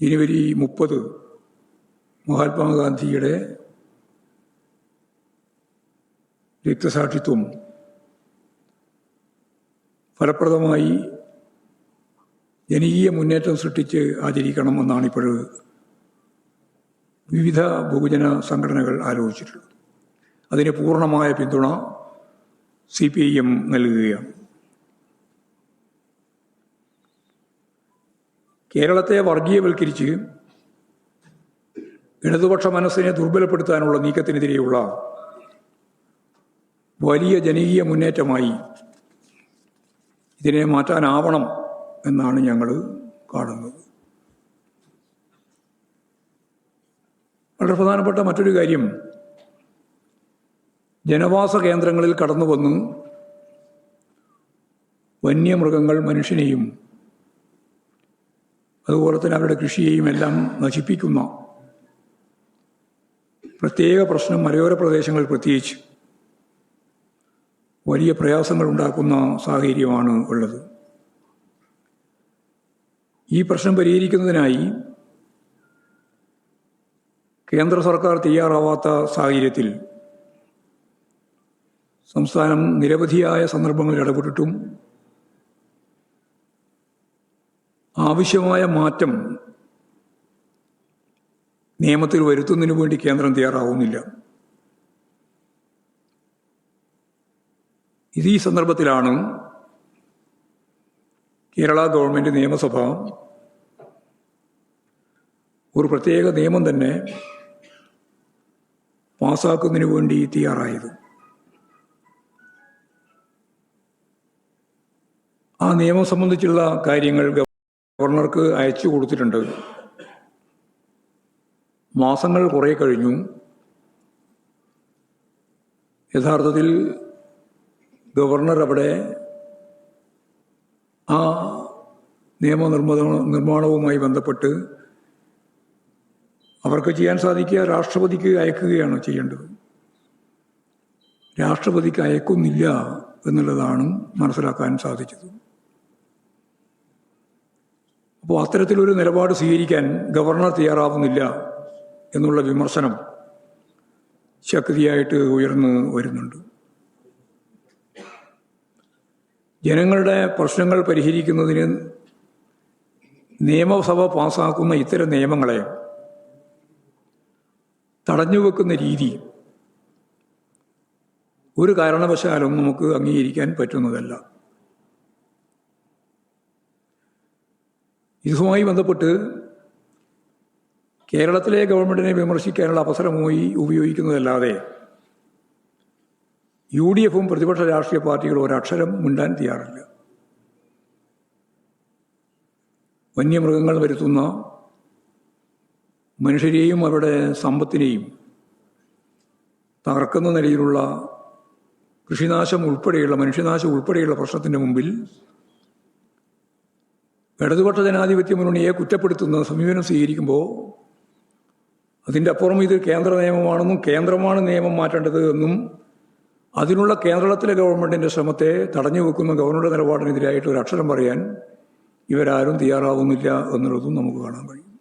ജനുവരി 30 മഹാത്മാഗാന്ധിയുടെ രക്തസാക്ഷിത്വം ഫലപ്രദമായി ജനകീയ മുന്നേറ്റം സൃഷ്ടിച്ച് ആചരിക്കണമെന്നാണ് ഇപ്പോൾ വിവിധ ബഹുജന സംഘടനകൾ ആലോചിച്ചിട്ടുള്ളത്. അതിന് പൂർണ്ണമായ പിന്തുണ CPIM നൽകുകയാണ്. കേരളത്തെ വർഗീയവൽക്കരിച്ച് ഇടതുപക്ഷ മനസ്സിനെ ദുർബലപ്പെടുത്താനുള്ള നീക്കത്തിനെതിരെയുള്ള വലിയ ജനകീയ മുന്നേറ്റമായി ഇതിനെ മാറ്റാനാവണം എന്നാണ് ഞങ്ങൾ കാണുന്നത്. വളരെ പ്രധാനപ്പെട്ട മറ്റൊരു കാര്യം, ജനവാസ കേന്ദ്രങ്ങളിൽ കടന്നു വന്ന് വന്യമൃഗങ്ങൾ മനുഷ്യനെയും അതുപോലെ തന്നെ അവരുടെ കൃഷിയെയും എല്ലാം നശിപ്പിക്കുന്ന പ്രത്യേക പ്രശ്നം മലയോര പ്രദേശങ്ങളിൽ പ്രത്യേകിച്ച് വലിയ പ്രയാസങ്ങൾ ഉണ്ടാക്കുന്ന സാഹചര്യമാണ് ഉള്ളത്. ഈ പ്രശ്നം പരിഹരിക്കുന്നതിനായി കേന്ദ്ര സർക്കാർ തയ്യാറാവാത്ത സാഹചര്യത്തിൽ സംസ്ഥാനം നിരവധിയായ സന്ദർഭങ്ങളിൽ ഇടപെട്ടിട്ടും ആവശ്യമായ മാറ്റം നിയമത്തിൽ വരുത്തുന്നതിനു വേണ്ടി കേന്ദ്രം തയ്യാറാവുന്നില്ല. ഈ സന്ദർഭത്തിലാണ് കേരള ഗവൺമെൻറ് നിയമസഭ ഒരു പ്രത്യേക നിയമം തന്നെ പാസ്സാക്കുന്നതിന് വേണ്ടി തയ്യാറായത്. ആ നിയമം സംബന്ധിച്ചുള്ള കാര്യങ്ങൾ ഗവർണർക്ക് അയച്ചു കൊടുത്തിട്ടുണ്ട്. മാസങ്ങൾ കുറേ കഴിഞ്ഞു. യഥാർത്ഥത്തിൽ ഗവർണർ അവിടെ ആ നിർമ്മാണവുമായി ബന്ധപ്പെട്ട് അവർക്ക് ചെയ്യാൻ സാധിക്കുക രാഷ്ട്രപതിക്ക് അയക്കുകയാണ് ചെയ്യേണ്ടത്. രാഷ്ട്രപതിക്ക് അയക്കുന്നില്ല എന്നുള്ളതാണ് മനസ്സിലാക്കാൻ സാധിച്ചത്. അപ്പോൾ അത്തരത്തിലൊരു നിലപാട് സ്വീകരിക്കാൻ ഗവർണർ തയ്യാറാവുന്നില്ല എന്നുള്ള വിമർശനം ശക്തിയായിട്ട് ഉയർന്നു വരുന്നുണ്ട്. ജനങ്ങളുടെ പ്രശ്നങ്ങൾ പരിഹരിക്കുന്നതിന് നിയമസഭ പാസ്സാക്കുന്ന ഇത്തരം നിയമങ്ങളെ തടഞ്ഞുവെക്കുന്ന രീതി ഒരു കാരണവശാലും നമുക്ക് അംഗീകരിക്കാൻ പറ്റുന്നതല്ല. ഇതുമായി ബന്ധപ്പെട്ട് കേരളത്തിലെ ഗവൺമെൻറ്റിനെ വിമർശിക്കാനുള്ള അവസരമായി ഉപയോഗിക്കുന്നതല്ലാതെ UDFും പ്രതിപക്ഷ രാഷ്ട്രീയ പാർട്ടികളും ഒരക്ഷരം മിണ്ടാൻ തയ്യാറില്ല. വന്യമൃഗങ്ങൾ വരുത്തുന്ന മനുഷ്യരെയും അവരുടെ സമ്പത്തിനെയും തകർക്കുന്ന നിലയിലുള്ള മനുഷ്യനാശം ഉൾപ്പെടെയുള്ള പ്രശ്നത്തിൻ്റെ മുമ്പിൽ ഇടതുപക്ഷ ജനാധിപത്യ മുന്നണിയെ കുറ്റപ്പെടുത്തുന്ന സമീപനം സ്വീകരിക്കുമ്പോൾ അതിൻ്റെ അപ്പുറം ഇത് കേന്ദ്ര നിയമമാണെന്നും കേന്ദ്രമാണ് നിയമം മാറ്റേണ്ടത് എന്നും അതിനുള്ള കേരളത്തിലെ ഗവൺമെൻറ്റിൻ്റെ ശ്രമത്തെ തടഞ്ഞു വെക്കുന്ന ഗവർണറുടെ നിലപാടിനെതിരായിട്ട് ഒരു അക്ഷരം പറയാൻ ഇവരാരും തയ്യാറാവുന്നില്ല എന്നുള്ളതും നമുക്ക് കാണാൻ കഴിയും.